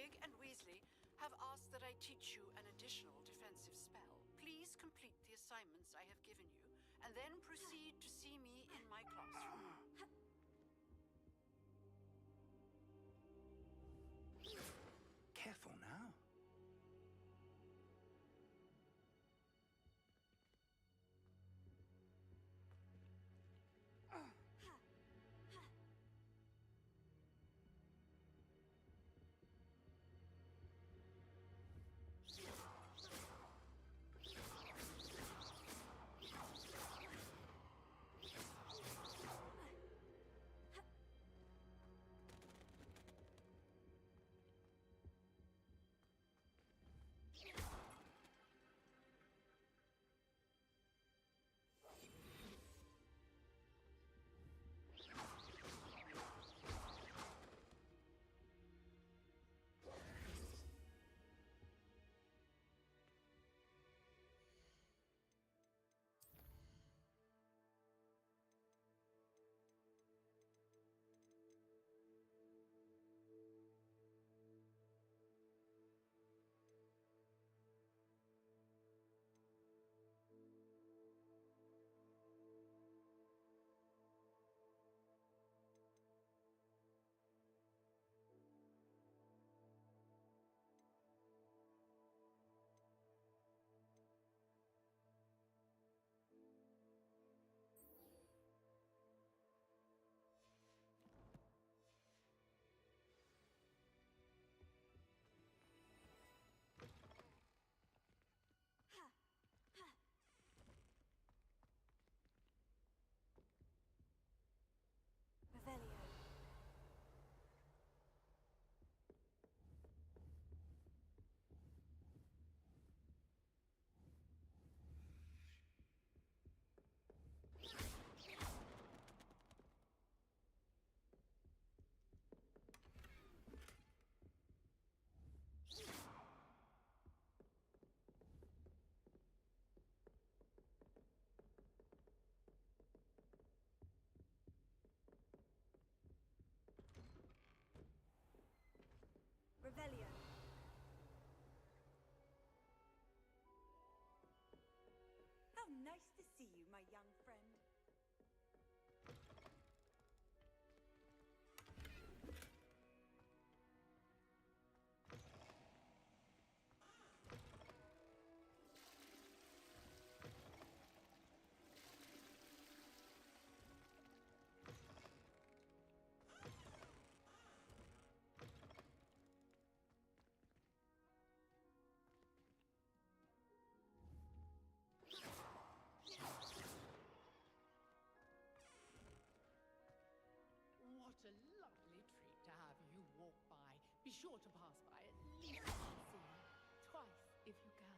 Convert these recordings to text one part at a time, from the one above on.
Fig and Weasley have asked that I teach you an additional defensive spell. Please complete the assignments I have given you, and then proceed to see me in my classroom. Careful now. Revelio. Revelio. How nice to see you, my young friend. What a lovely treat to have you walk by. Be sure to pass by at least once, twice if you can.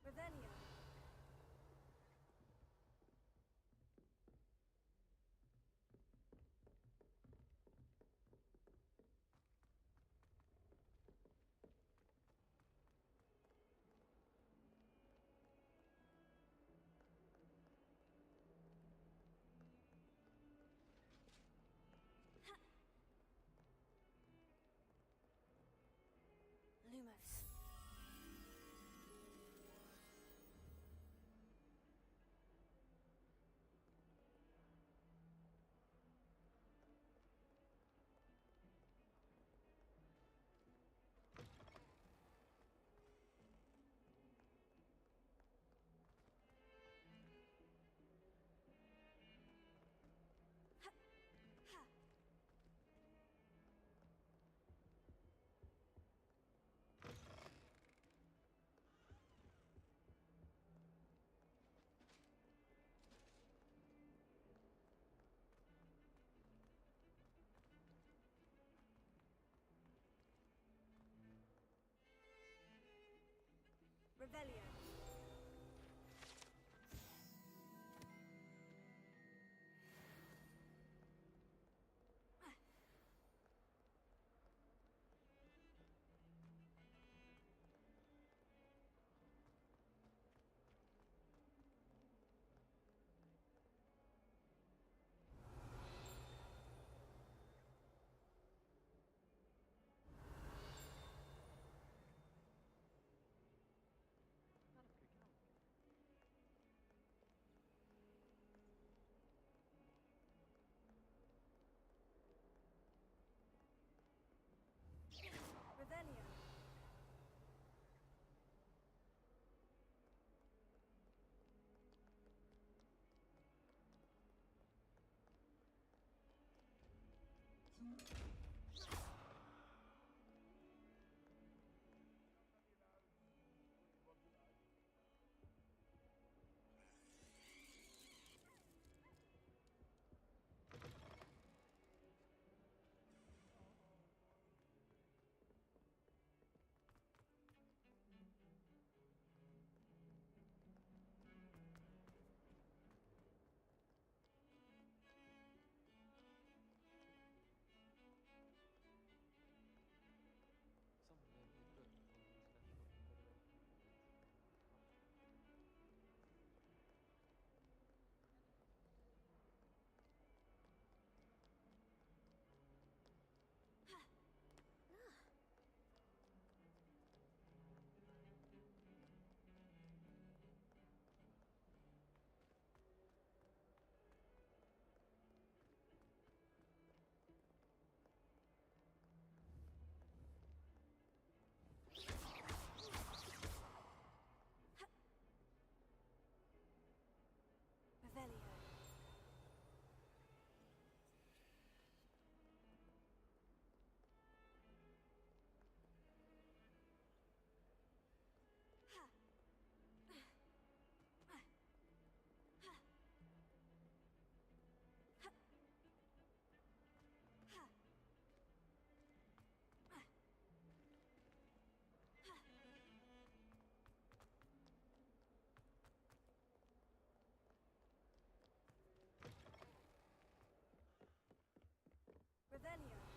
Revelio. Lumos. Revelio. Revelio. Revelio.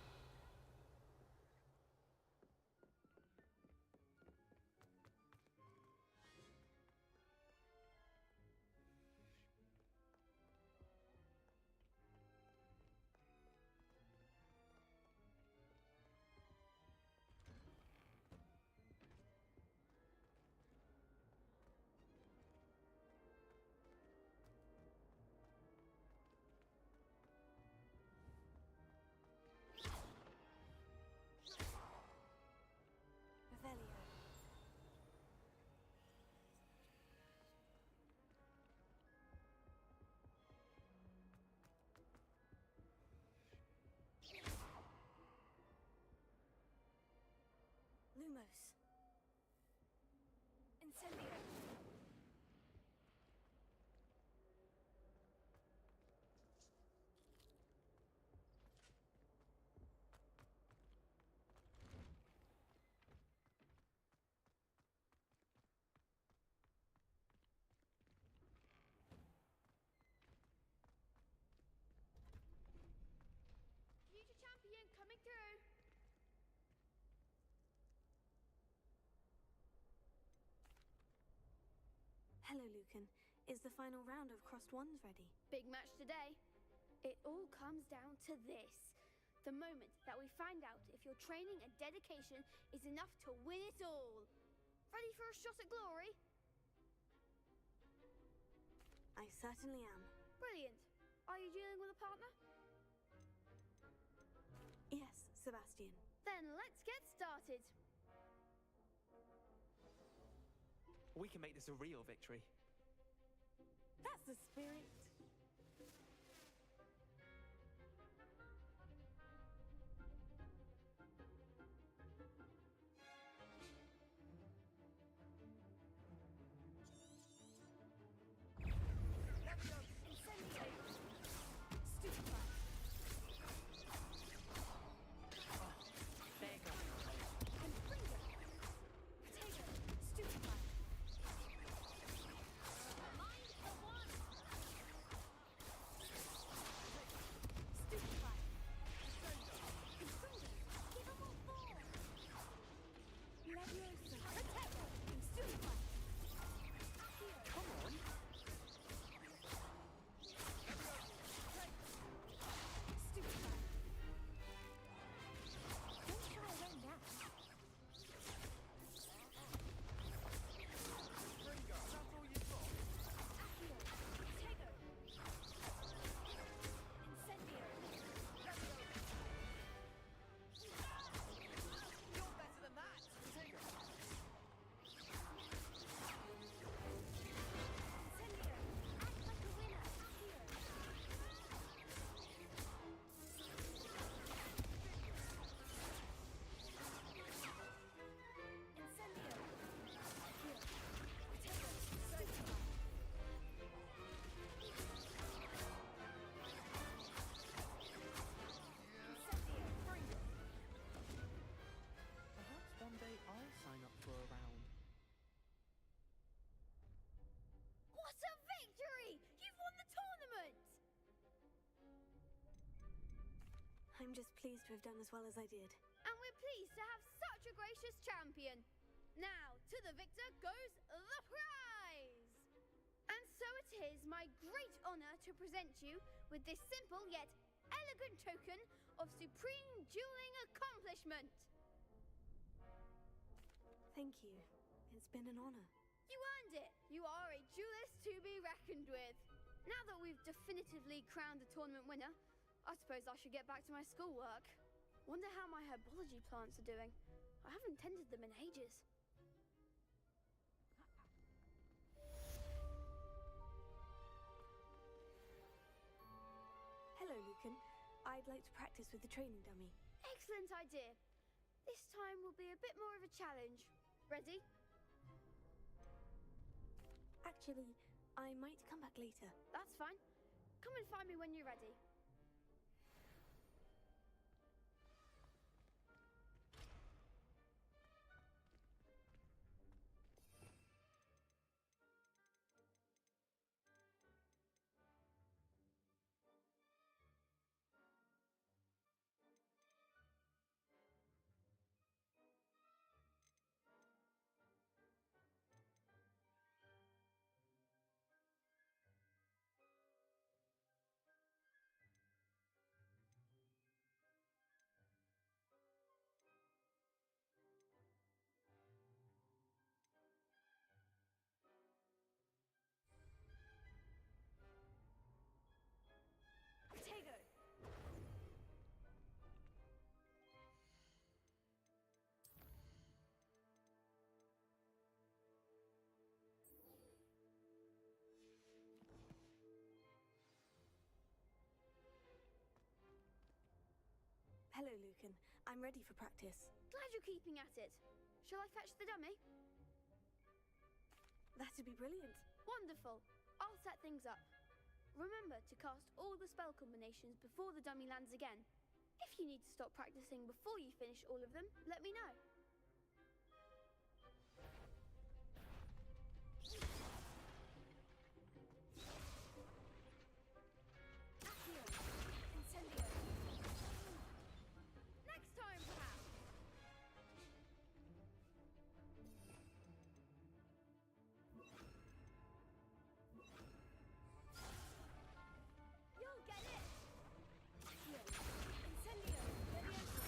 Revelio. Lumos. Incendio. Future champion coming through. Hello, Lucan. Is the final round of Crossed Wands ready? Big match today. It all comes down to this. The moment that we find out if your training and dedication is enough to win it all. Ready for a shot at glory? I certainly am. Brilliant. Are you dealing with a partner? Yes, Sebastian. Then let's get started. We can make this a real victory. That's the spirit. I'm just pleased to have done as well as I did. And we're pleased to have such a gracious champion. Now, to the victor goes the prize! And so it is my great honor to present you with this simple yet elegant token of supreme dueling accomplishment. Thank you. It's been an honor. You earned it. You are a duelist to be reckoned with. Now that we've definitively crowned the tournament winner, I suppose I should get back to my schoolwork. Wonder how my herbology plants are doing. I haven't tended them in ages. Hello, Lucan. I'd like to practice with the training dummy. Excellent idea. This time will be a bit more of a challenge. Ready? Actually, I might come back later. That's fine. Come and find me when you're ready. Potato! Hello, Lucan. I'm ready for practice. Glad you're keeping at it. Shall I fetch the dummy? That'd be brilliant. Wonderful. I'll set things up. Remember to cast all the spell combinations before the dummy lands again. If you need to stop practicing before you finish all of them, let me know. Accio. Incendio. Next time, perhaps. You'll get it! Accio. Incendio. Leviosa.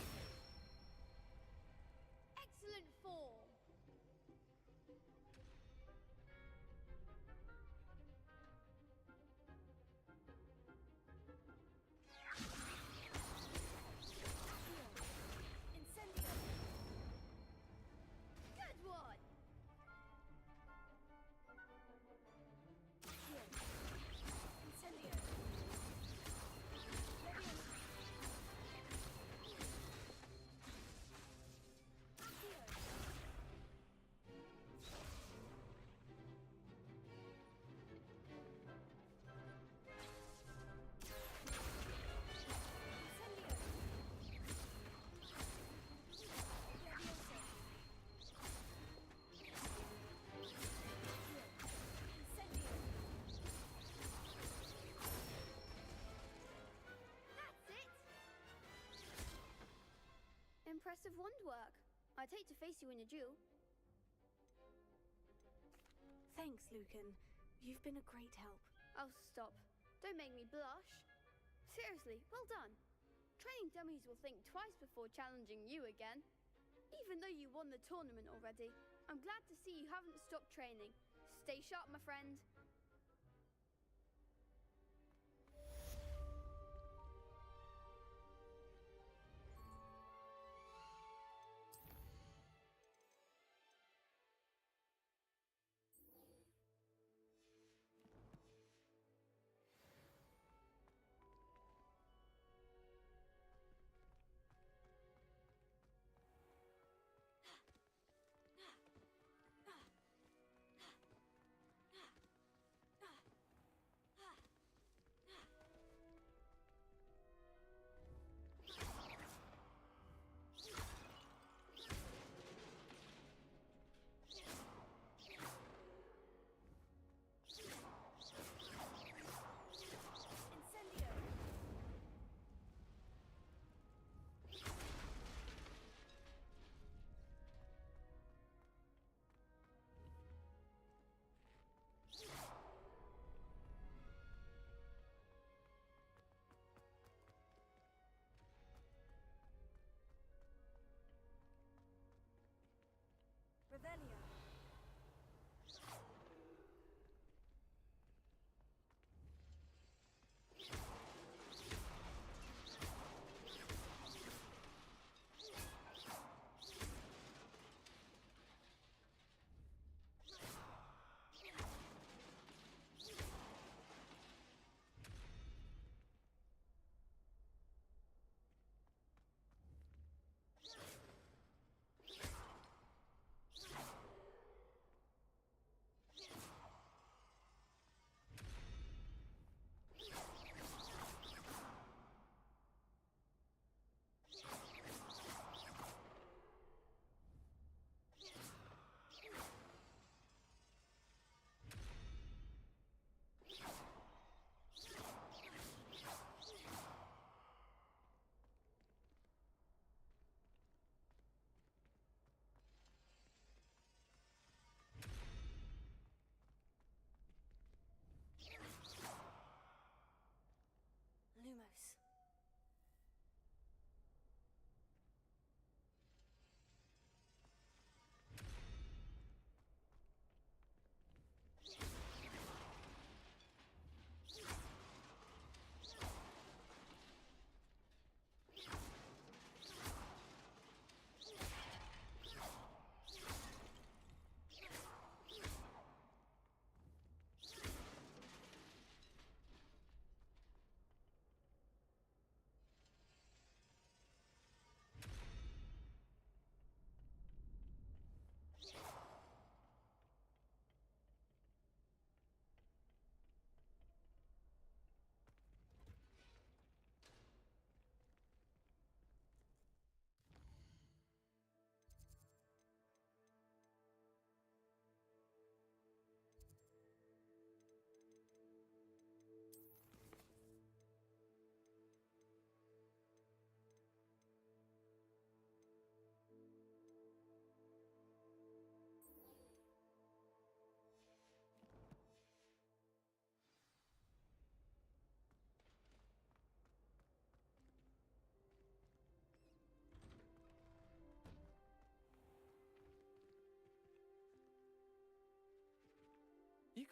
Excellent form! Accio. Incendio. Good one! Accio. Incendio. Leviosa. Accio. Incendio. Leviosa. Incendio. That's it! Impressive wand work. I'd hate to face you in a duel. Thanks, Lucan. You've been a great help. Oh, stop. Don't make me blush. Seriously, well done. Training dummies will think twice before challenging you again. Even though you won the tournament already, I'm glad to see you haven't stopped training. Stay sharp, my friend.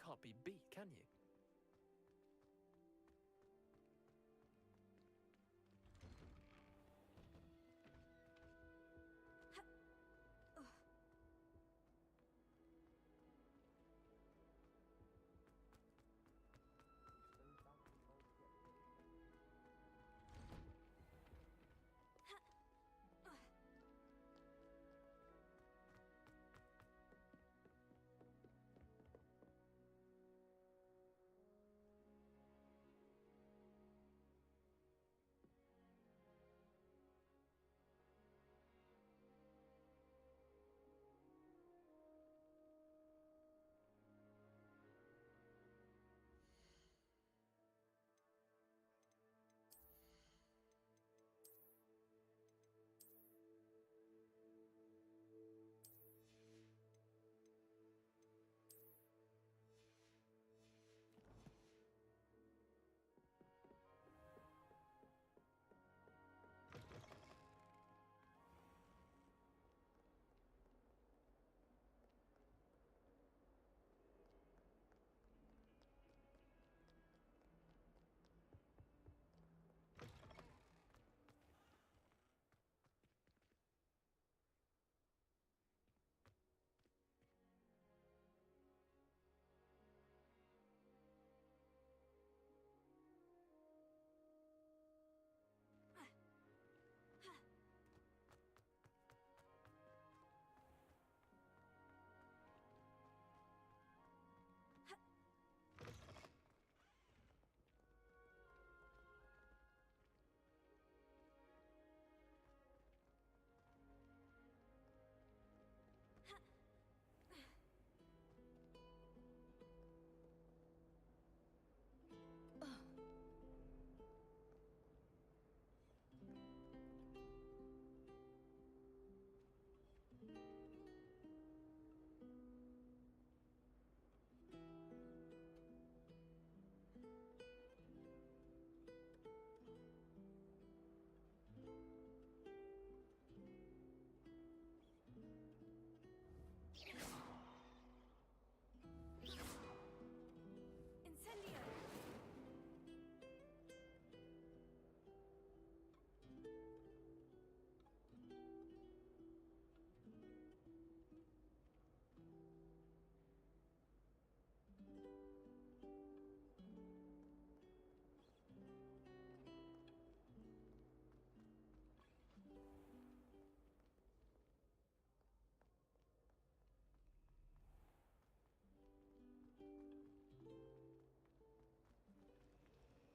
can't be beat, can you? Incendio!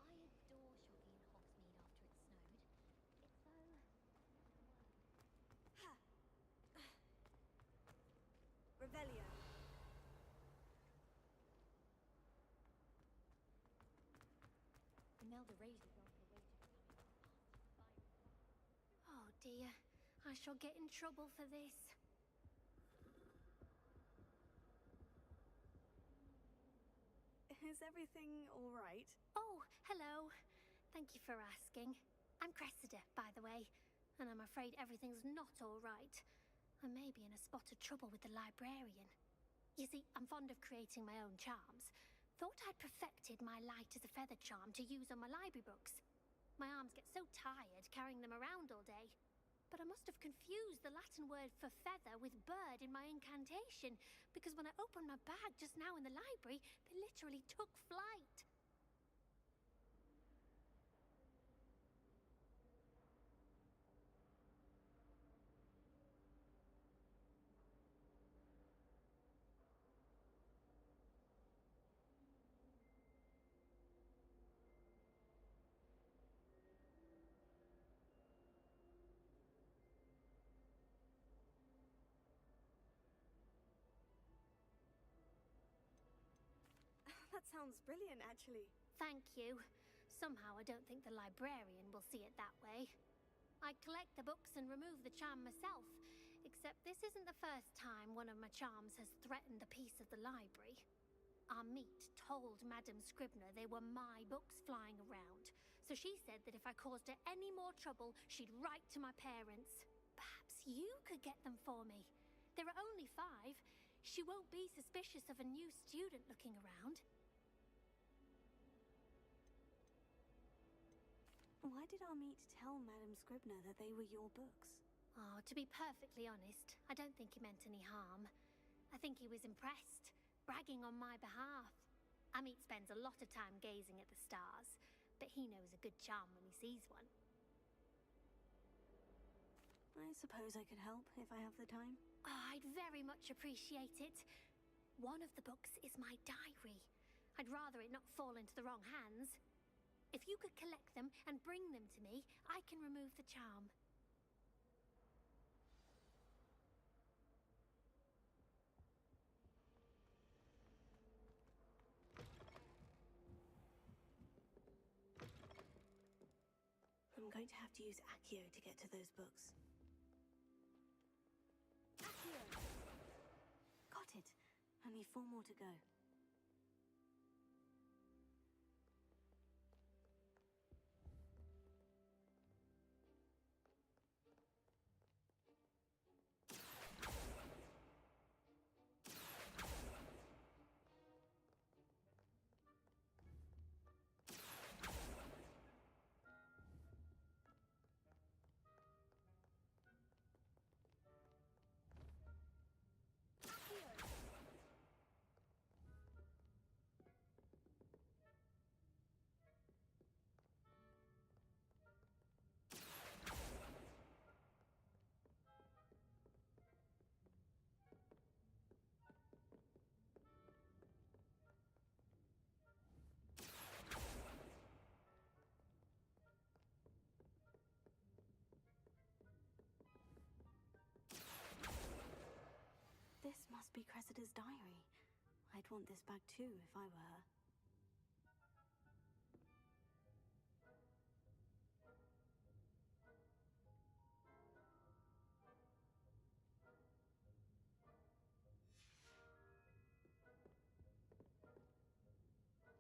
I adore shopping in Hogsmeade after it snowed. It's so... Revelio. Imelda raised it after the weight of coming. Oh dear, I shall get in trouble for this. Is everything all right? Oh, hello. Thank you for asking. I'm Cressida, by the way, and I'm afraid everything's not all right. I may be in a spot of trouble with the librarian. You see, I'm fond of creating my own charms. Thought I'd perfected my light as a feather charm to use on my library books. My arms get so tired carrying them around all day. But I must have confused the Latin word for feather with bird in my incantation, because when I opened my bag just now in the library, they literally took flight. That sounds brilliant, actually. Thank you. Somehow I don't think the librarian will see it that way. I collect the books and remove the charm myself, except this isn't the first time one of my charms has threatened the peace of the library. Our meet told Madame Scribner they were my books flying around, so she said that if I caused her any more trouble, she'd write to my parents. Perhaps you could get them for me. There are only 5. She won't be suspicious of a new student looking around. Why did Amit tell Madame Scribner that they were your books? Oh, to be perfectly honest, I don't think he meant any harm. I think he was impressed, bragging on my behalf. Amit spends a lot of time gazing at the stars, but he knows a good charm when he sees one. I suppose I could help if I have the time. Oh, I'd very much appreciate it. One of the books is my diary. I'd rather it not fall into the wrong hands. If you could collect them and bring them to me, I can remove the charm. I'm going to have to use Accio to get to those books. Accio! Got it. Only 4 more to go. This must be Cressida's diary. I'd want this back too if I were her.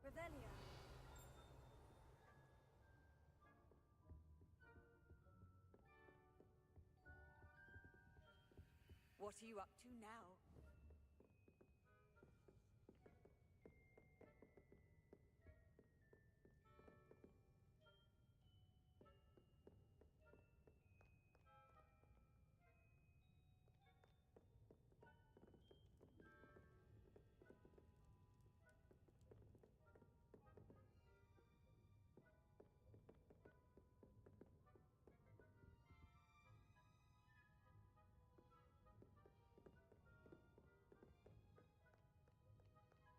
Revelio. What are you up to now?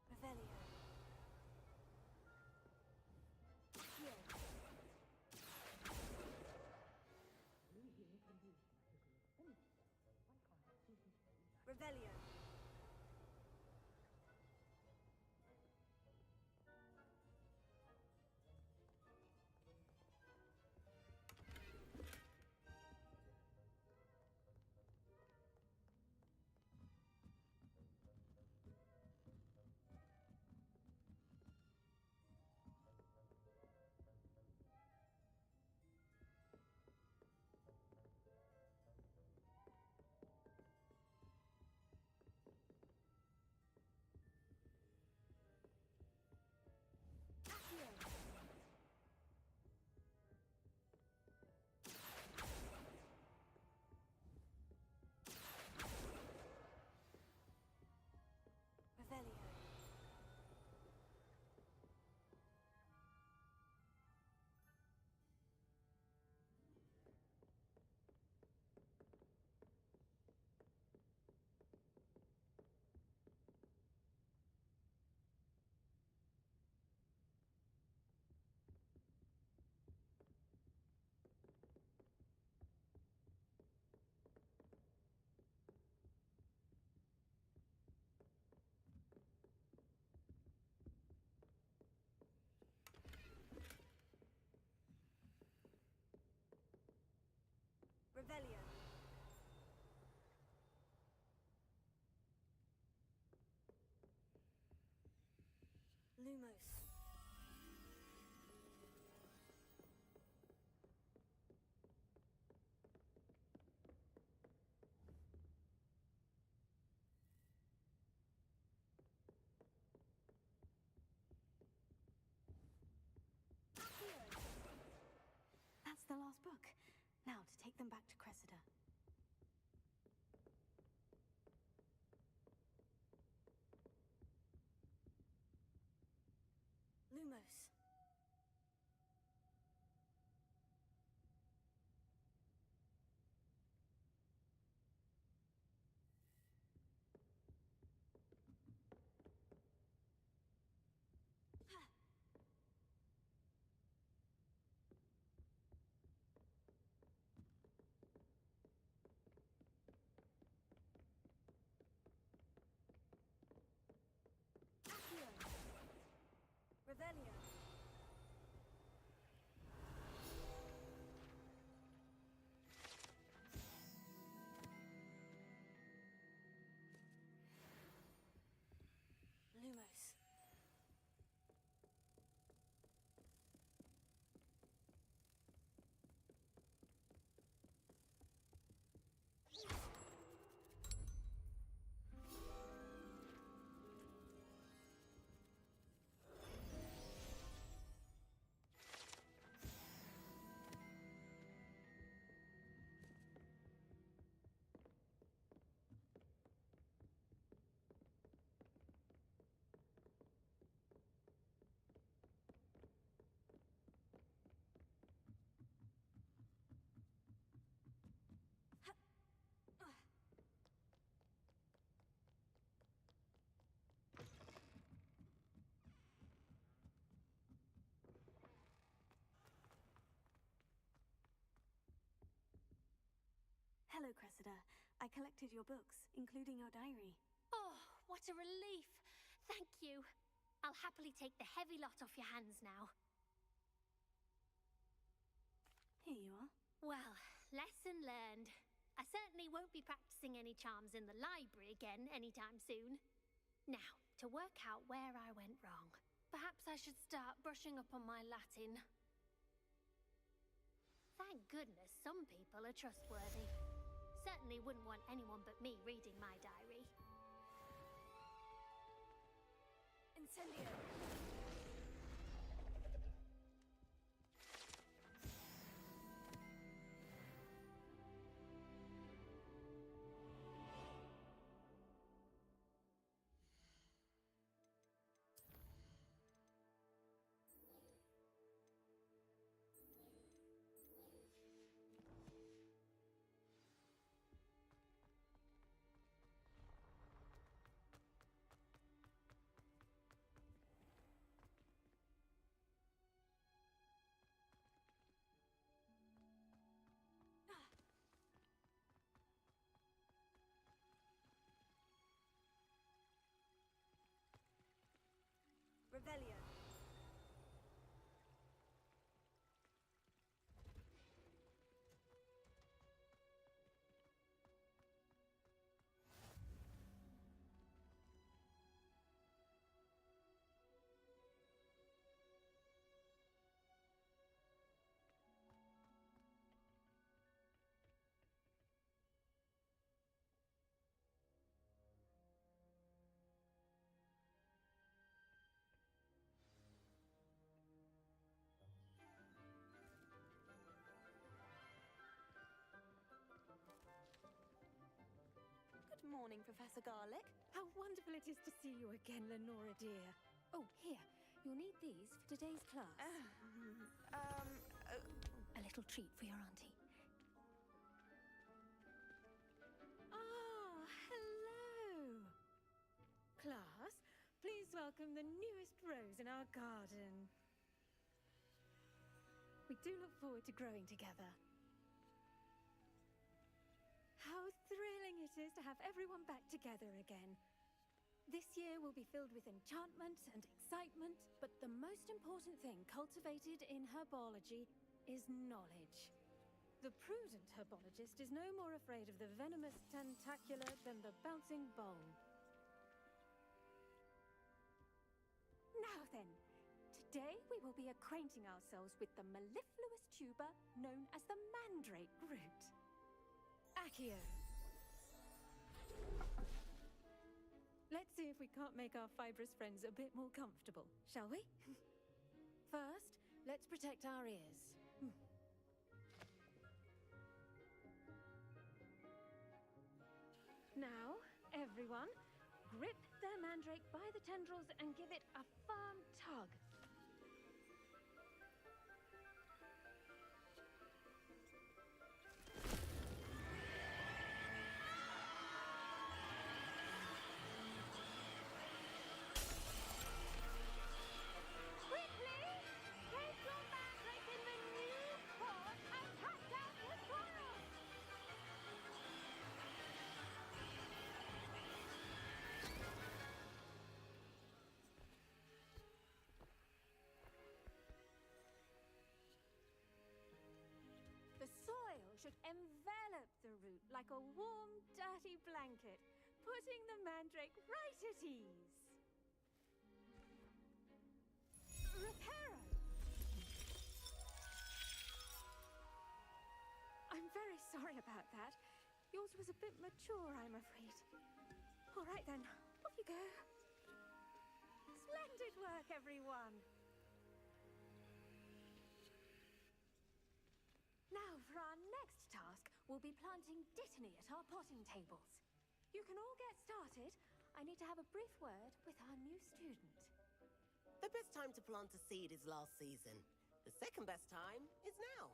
Revelio. Accio. Revelio. Accio. Revelio. Revelio. Lumos. them back to Cressida. Lumos. Revelio. Lumos. Hello, Cressida. I collected your books, including your diary. Oh, what a relief. Thank you. I'll happily take the heavy lot off your hands now. Here you are. Well, lesson learned. I certainly won't be practicing any charms in the library again anytime soon. Now, to work out where I went wrong. Perhaps I should start brushing up on my Latin. Thank goodness some people are trustworthy. Certainly wouldn't want anyone but me reading my diary. Incendio. Revelio. Good morning, Professor Garlick. How wonderful it is to see you again, Lenora dear. Oh, here. You'll need these for today's class. A little treat for your auntie. Ah, hello. Class, please welcome the newest rose in our garden. We do look forward to growing together. How thrilling it is to have everyone back together again. This year will be filled with enchantment and excitement, but the most important thing cultivated in herbology is knowledge. The prudent herbologist is no more afraid of the venomous tentacular than the bouncing bowl. Now then, today we will be acquainting ourselves with the mellifluous tuber known as the mandrake root. Accio. Let's see if we can't make our fibrous friends a bit more comfortable, shall we? First, let's protect our ears. Now, everyone, grip their mandrake by the tendrils and give it a firm tug. Quickly! Take your mandrake in the new port and cut down the soil! The soil should envelop the root like a warm, dirty blanket, putting the mandrake right at ease. Reparo! I'm very sorry about that. Yours was a bit mature, I'm afraid. All right then, off you go. Splendid work, everyone! Now, for our next task, we'll be planting Dittany at our potting tables. You can all get started. I need to have a brief word with our new student. The best time to plant a seed is last season. The second best time is now.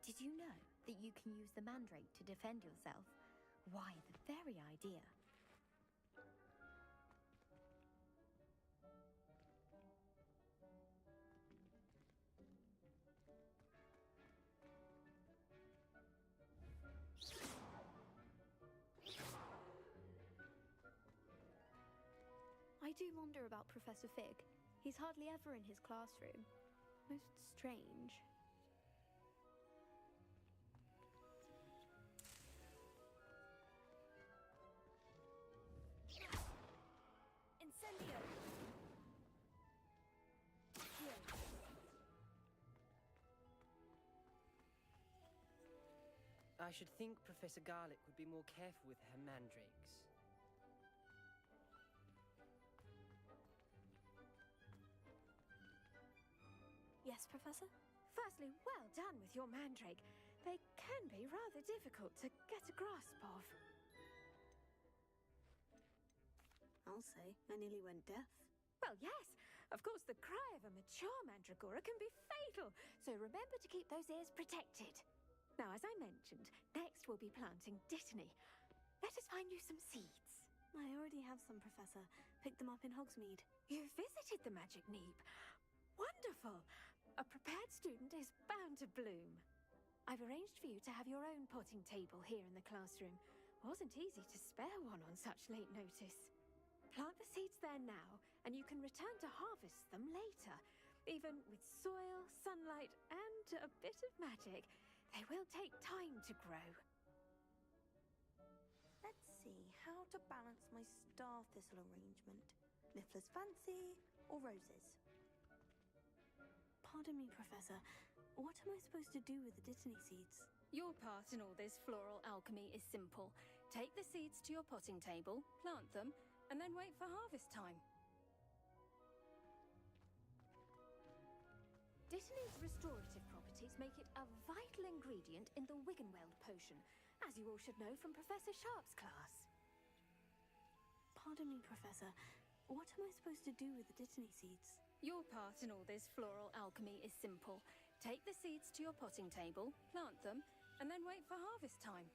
Did you know that you can use the mandrake to defend yourself? Why, the very idea. I do wonder about Professor Fig. He's hardly ever in his classroom. Most strange. Incendio! Here. I should think Professor Garlick would be more careful with her mandrakes. Yes, Professor? Firstly, well done with your mandrake. They can be rather difficult to get a grasp of. I'll say, I nearly went deaf. Well, yes. Of course, the cry of a mature mandragora can be fatal, so remember to keep those ears protected. Now, as I mentioned, next we'll be planting Dittany. Let us find you some seeds. I already have some, Professor. Picked them up in Hogsmeade. You visited the Magic Neep. Wonderful! A prepared student is bound to bloom. I've arranged for you to have your own potting table here in the classroom. Wasn't easy to spare one on such late notice. Plant the seeds there now, and you can return to harvest them later. Even with soil, sunlight, and a bit of magic, they will take time to grow. Let's see how to balance my star thistle arrangement. Niffler's fancy or roses? Pardon me, Professor. What am I supposed to do with the Dittany seeds? Your part in all this floral alchemy is simple. Take the seeds to your potting table, plant them, and then wait for harvest time. Dittany's restorative properties make it a vital ingredient in the Wiggenweld potion, as you all should know from Professor Sharp's class. Pardon me, Professor. What am I supposed to do with the Dittany seeds? Your part in all this floral alchemy is simple. Take the seeds to your potting table, plant them, and then wait for harvest time.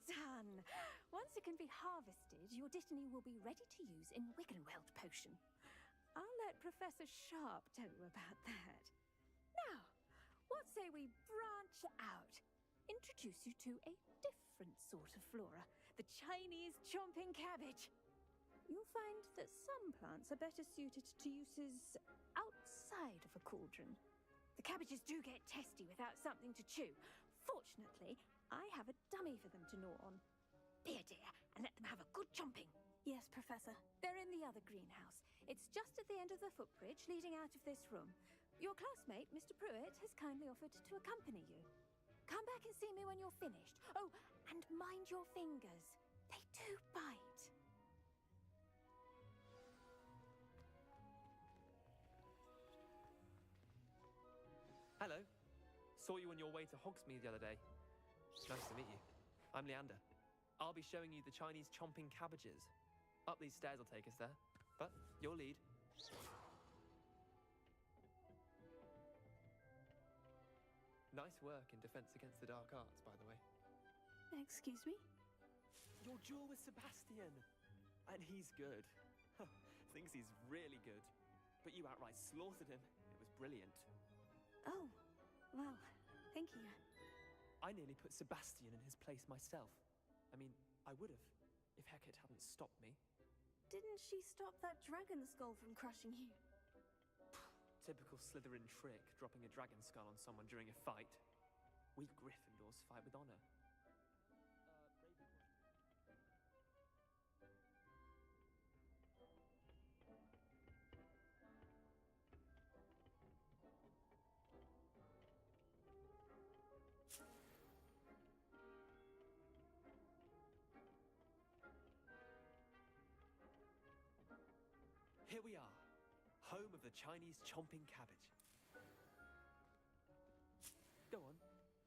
Done! Once it can be harvested, your Dittany will be ready to use in Wiggenweld potion. I'll let Professor Sharp tell you about that. Now, what say we branch out? Introduce you to a different sort of flora, the Chinese chomping cabbage. you'll find that some plants are better suited to uses outside of a cauldron. The cabbages do get testy without something to chew. Fortunately, I have a dummy for them to gnaw on. Be a dear and let them have a good chomping. Yes, Professor. They're in the other greenhouse. It's just at the end of the footbridge leading out of this room. Your classmate, Mr. Pruitt, has kindly offered to accompany you. Come back and see me when you're finished. Oh, and mind your fingers. They do bite. Hello. Saw you on your way to Hogsmeade the other day. Nice to meet you. I'm Leander. I'll be showing you the Chinese chomping cabbages. Up these stairs will take us there. But your lead. Nice work in Defense Against the Dark Arts, by the way. Excuse me? Your duel with Sebastian! And he's good. Thinks he's really good. But you outright slaughtered him. It was brilliant. Oh, well, thank you. I nearly put Sebastian in his place myself. I mean, I would have, if Hecate hadn't stopped me. Didn't she stop that dragon skull from crushing you? Typical Slytherin trick, dropping a dragon skull on someone during a fight. We Gryffindors fight with honor. Here we are, home of the Chinese chomping cabbage. Go on,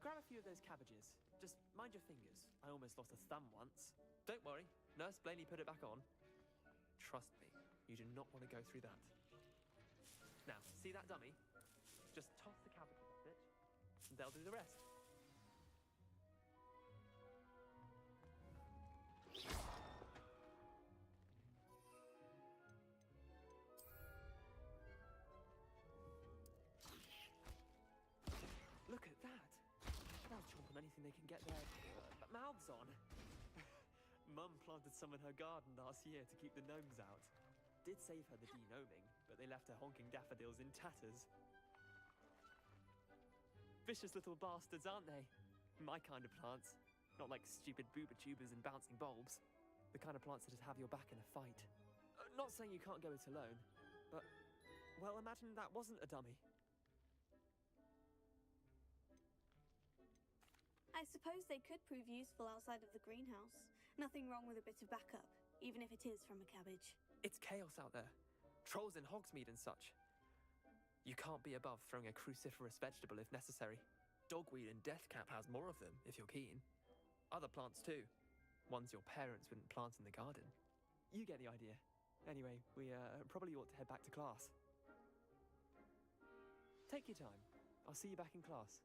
grab a few of those cabbages. Just mind your fingers. I almost lost a thumb once. Don't worry, Nurse Blaney put it back on. Trust me, you do not want to go through that. Now, see that dummy? Just toss the cabbages at it, and they'll do the rest. Look at that! They'll chomp on anything they can get their mouths on. Mum planted some in her garden last year to keep the gnomes out. Did save her the de-gnoming, but they left her honking daffodils in tatters. Vicious little bastards, aren't they? My kind of plants. Not like stupid booba tubers and bouncing bulbs. The kind of plants that'd have your back in a fight. Not saying you can't go it alone, but, well, imagine that wasn't a dummy. I suppose they could prove useful outside of the greenhouse. Nothing wrong with a bit of backup, even if it is from a cabbage. It's chaos out there. Trolls in Hogsmeade and such. You can't be above throwing a cruciferous vegetable if necessary. Dogweed and deathcap has more of them, if you're keen. Other plants too. Ones your parents wouldn't plant in the garden. You get the idea. Anyway, we probably ought to head back to class. Take your time. I'll see you back in class.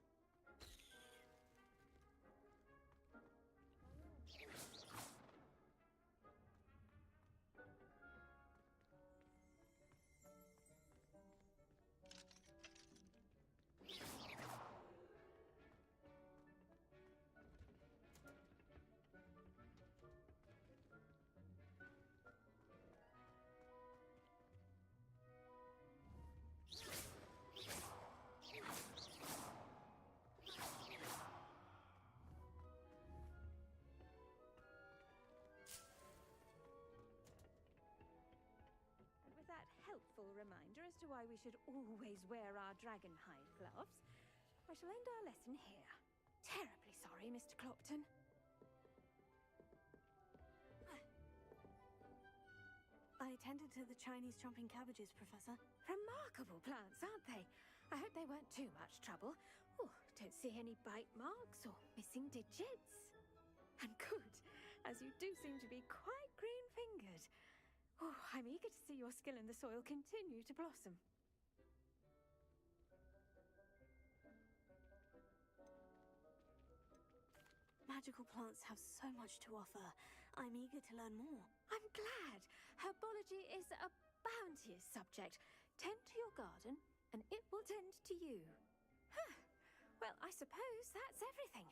Reminder as to why we should always wear our dragon hide gloves, I shall end our lesson here. Terribly sorry, Mr. Clopton. I attended to the Chinese chomping cabbages, Professor. Remarkable plants, aren't they? I hope they weren't too much trouble. Oh, don't see any bite marks or missing digits. And good, as you do seem to be quite green-fingered. Oh, I'm eager to see your skill in the soil continue to blossom. Magical plants have so much to offer. I'm eager to learn more. I'm glad. Herbology is a bounteous subject. Tend to your garden, and it will tend to you. Huh. Well, I suppose that's everything.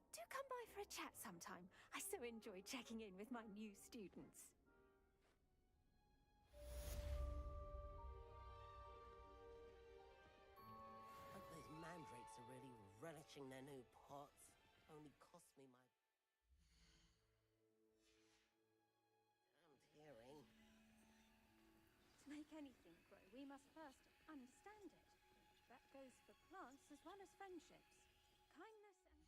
Do come by for a chat sometime. I so enjoy checking in with my new students. Watching their new pots only cost me my damned hearing. To make anything grow, we must first understand it. That goes for plants as well as friendships. Kindness and...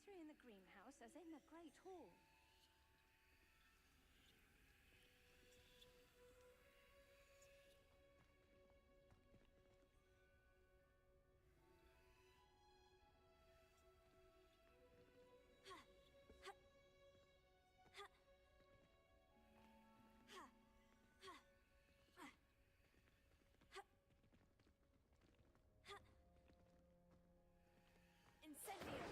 necessary in the greenhouse as in the Great Hall. Incendio!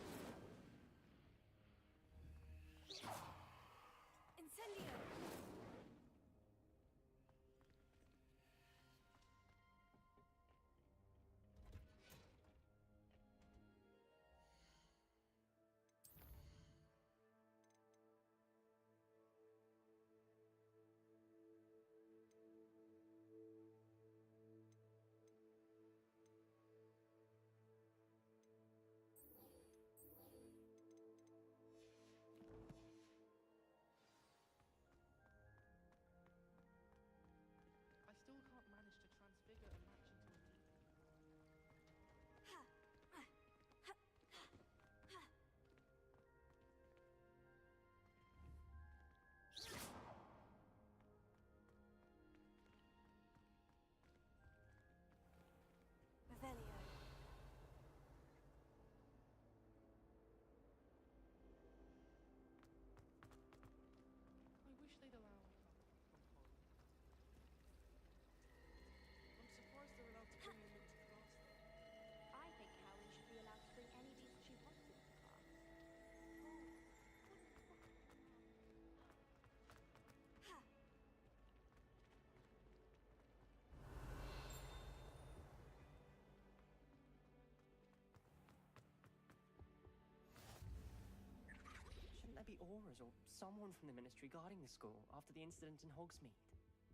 Aurors or someone from the Ministry guarding the school after the incident in Hogsmeade.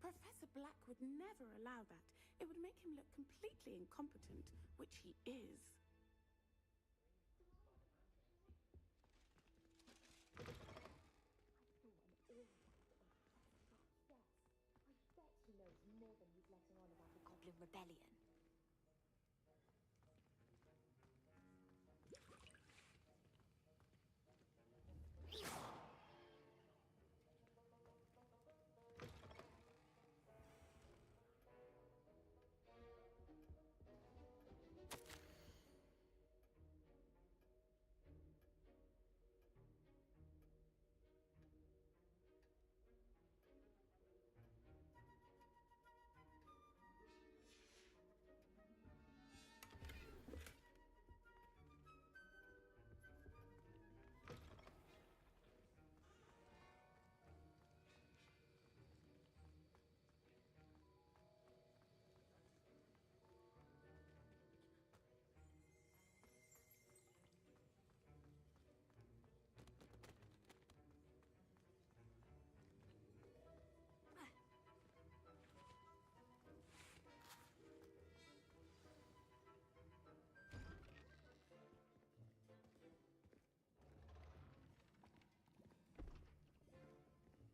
Professor Black would never allow that. It would make him look completely incompetent, which he is. He knows more than he's letting on about the Goblin Rebellion.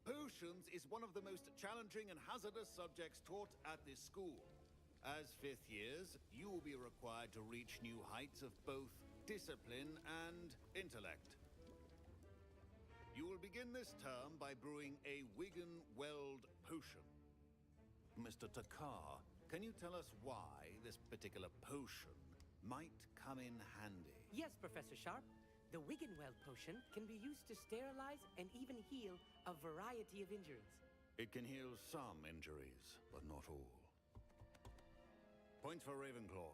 Potions is one of the most challenging and hazardous subjects taught at this school. As fifth years, you will be required to reach new heights of both discipline and intellect. You will begin this term by brewing a Wiggenweld potion. Mr. Takar, can you tell us why this particular potion might come in handy? Yes, Professor Sharp. The Wiggenweld potion can be used to sterilize and even heal a variety of injuries. It can heal some injuries, but not all. Points for Ravenclaw.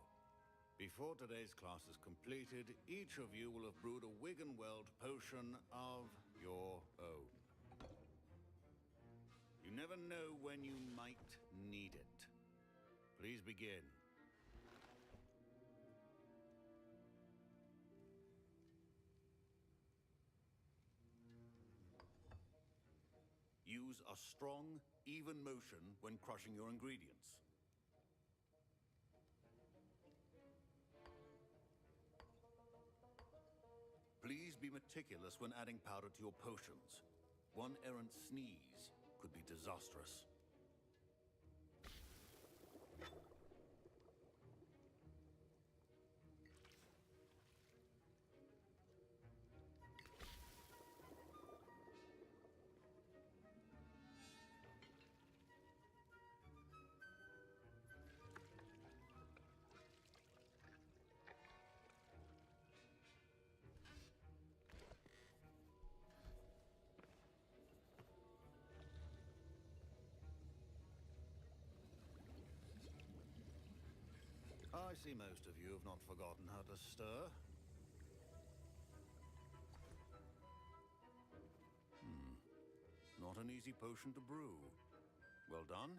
Before today's class is completed, each of you will have brewed a Wiggenweld potion of your own. You never know when you might need it. Please begin. Use a strong, even motion when crushing your ingredients. Please be meticulous when adding powder to your potions. One errant sneeze could be disastrous. I see most of you have not forgotten how to stir. Not an easy potion to brew. Well done.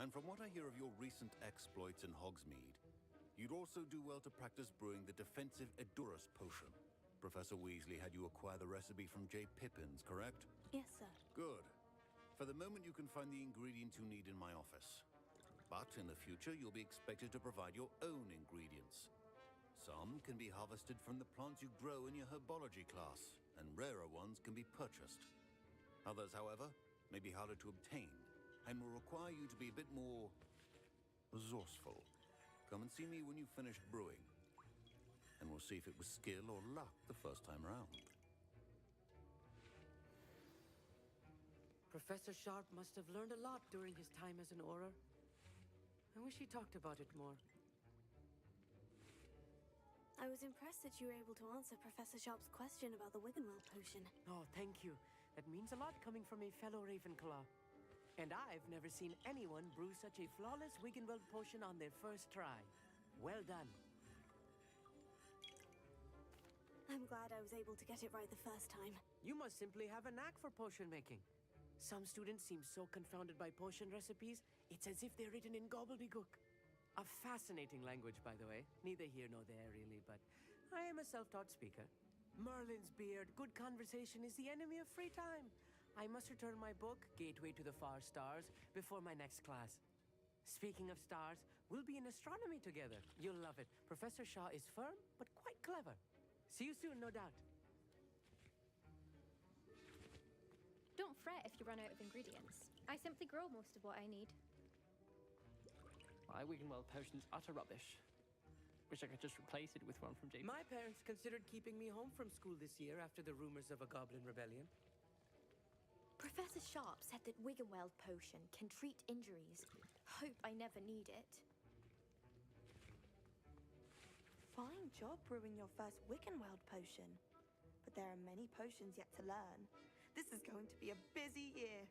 And from what I hear of your recent exploits in Hogsmeade, you'd also do well to practice brewing the defensive Edurus potion. Professor Weasley had you acquire the recipe from J. Pippins, correct? Yes, sir. Good. For the moment, you can find the ingredients you need in my office. But in the future, you'll be expected to provide your own ingredients. Some can be harvested from the plants you grow in your herbology class, and rarer ones can be purchased. Others, however, may be harder to obtain, and will require you to be a bit more resourceful. Come and see me when you've finished brewing, and we'll see if it was skill or luck the first time round. Professor Sharp must have learned a lot during his time as an Auror. I wish he talked about it more. I was impressed that you were able to answer Professor Sharp's question about the Wiggenweld potion. Oh, thank you. That means a lot coming from a fellow Ravenclaw. And I've never seen anyone brew such a flawless Wiggenweld potion on their first try. Well done. I'm glad I was able to get it right the first time. You must simply have a knack for potion making. Some students seem so confounded by potion recipes, it's as if they're written in gobbledygook. A fascinating language, by the way. Neither here nor there, really, but I am a self-taught speaker. Merlin's beard, good conversation is the enemy of free time. I must return my book, Gateway to the Far Stars, before my next class. Speaking of stars, we'll be in astronomy together. You'll love it. Professor Shaw is firm, but quite clever. See you soon, no doubt. Don't fret if you run out of ingredients. I simply grow most of what I need. My Wiggenweld potion's utter rubbish. Wish I could just replace it with one from JP. My parents considered keeping me home from school this year after the rumors of a goblin rebellion. Professor Sharp said that Wiggenweld potion can treat injuries. Hope I never need it. Fine job brewing your first Wiggenweld potion. But there are many potions yet to learn. This is going to be a busy year.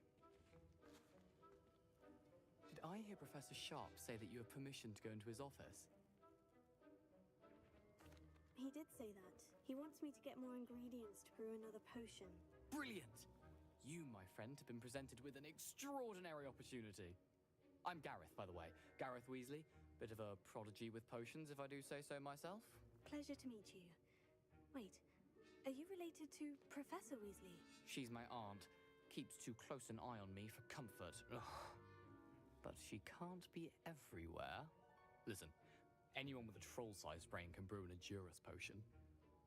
Did I hear Professor Sharp say that you have permission to go into his office? He did say that. He wants me to get more ingredients to brew another potion. Brilliant! You, my friend, have been presented with an extraordinary opportunity. I'm Gareth, by the way. Gareth Weasley. Bit of a prodigy with potions, if I do say so myself. Pleasure to meet you. Wait, are you related to Professor Weasley? She's my aunt. Keeps too close an eye on me for comfort. Ugh. But she can't be everywhere. Listen, anyone with a troll-sized brain can brew an Edurus potion.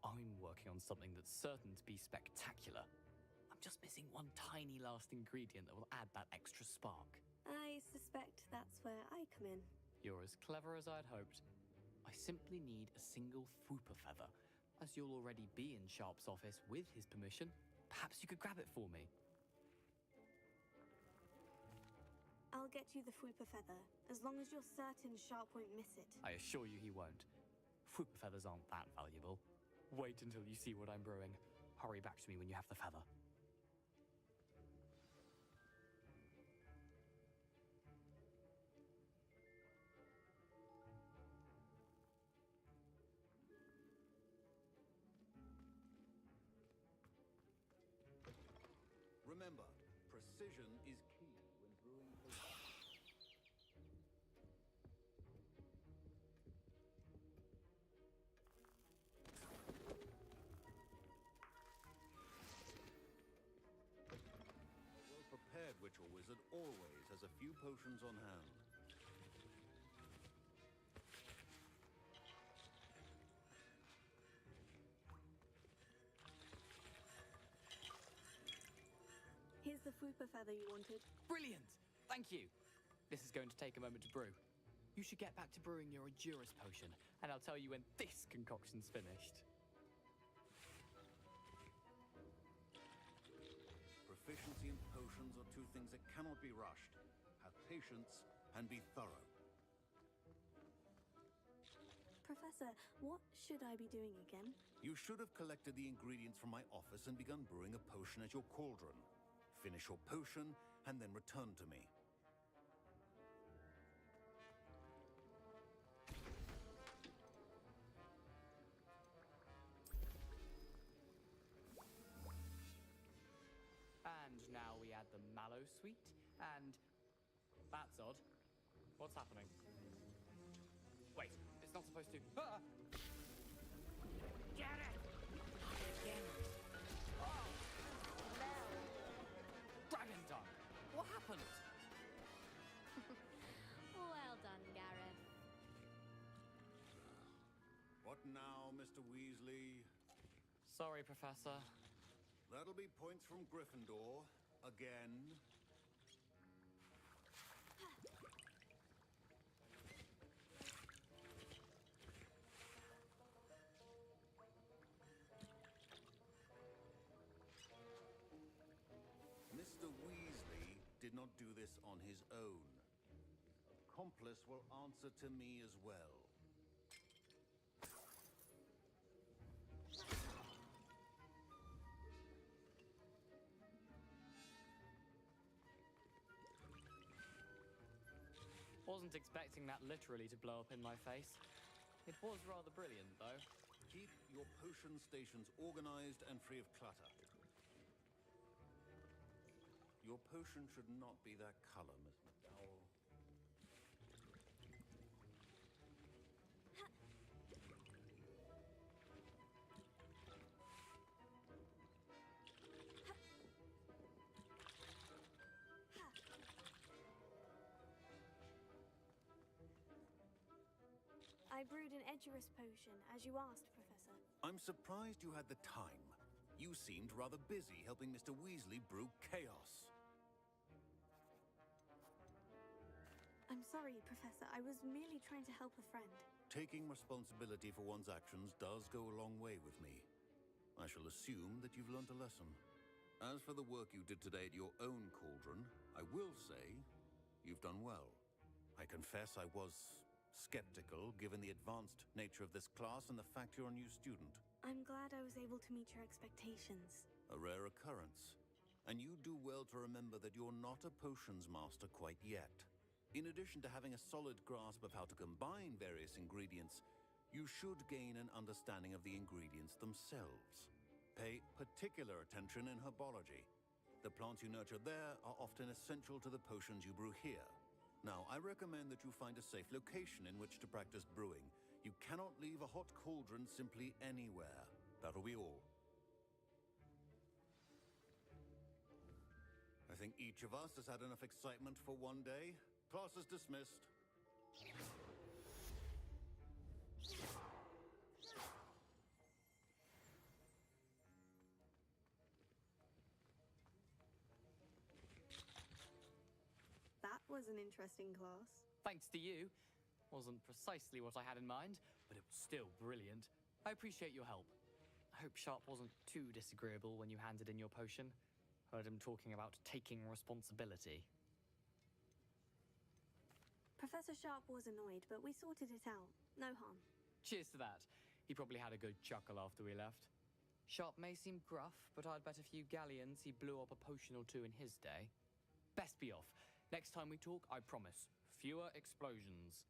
I'm working on something that's certain to be spectacular. I'm just missing one tiny last ingredient that will add that extra spark. I suspect that's where I come in. You're as clever as I'd hoped. I simply need a single Fwooper feather. As you'll already be in Sharp's office with his permission, perhaps you could grab it for me. I'll get you the Fwooper feather, as long as you're certain Sharp won't miss it. I assure you he won't. Fwooper feathers aren't that valuable. Wait until you see what I'm brewing. Hurry back to me when you have the feather. Remember, precision is key when brewing potions. A well-prepared witch or wizard always has a few potions on hand. Here's the Fwooper feather you wanted. Brilliant! Thank you! This is going to take a moment to brew. You should get back to brewing your Edurus potion, and I'll tell you when this concoction's finished. Proficiency in potions are two things that cannot be rushed. Have patience and be thorough. Professor, what should I be doing again? You should have collected the ingredients from my office and begun brewing a potion at your cauldron. Finish your potion, and then return to me. And now we add the mallow sweet, and... That's odd. What's happening? Wait, it's not supposed to... Ah! Get it! Again. Oh! No! Dragon tongue! What happened? Well done, Gareth. What now, Mr. Weasley? Sorry, Professor. That'll be points from Gryffindor. Again. Mr. Weasley did not do this on his own. Accomplice will answer to me as well. Wasn't expecting that literally to blow up in my face. It was rather brilliant, though. Keep your potion stations organized and free of clutter. Your potion should not be that color, Miss McDowell. I brewed an Edurus potion, as you asked, Professor. I'm surprised you had the time. You seemed rather busy helping Mr. Weasley brew chaos. I'm sorry, Professor. I was merely trying to help a friend. Taking responsibility for one's actions does go a long way with me. I shall assume that you've learnt a lesson. As for the work you did today at your own cauldron, I will say you've done well. I confess I was skeptical, given the advanced nature of this class and the fact you're a new student. I'm glad I was able to meet your expectations. A rare occurrence. And you do well to remember that you're not a potions master quite yet. In addition to having a solid grasp of how to combine various ingredients, you should gain an understanding of the ingredients themselves. Pay particular attention in herbology. The plants you nurture there are often essential to the potions you brew here. Now, I recommend that you find a safe location in which to practice brewing. You cannot leave a hot cauldron simply anywhere. That'll be all. I think each of us has had enough excitement for one day. Class is dismissed. That was an interesting class. Thanks to you. Wasn't precisely what I had in mind, but it was still brilliant. I appreciate your help. I hope Sharp wasn't too disagreeable when you handed in your potion. Heard him talking about taking responsibility. Professor Sharp was annoyed, but we sorted it out. No harm. Cheers to that. He probably had a good chuckle after we left. Sharp may seem gruff, but I'd bet a few galleons he blew up a potion or two in his day. Best be off. Next time we talk, I promise, fewer explosions.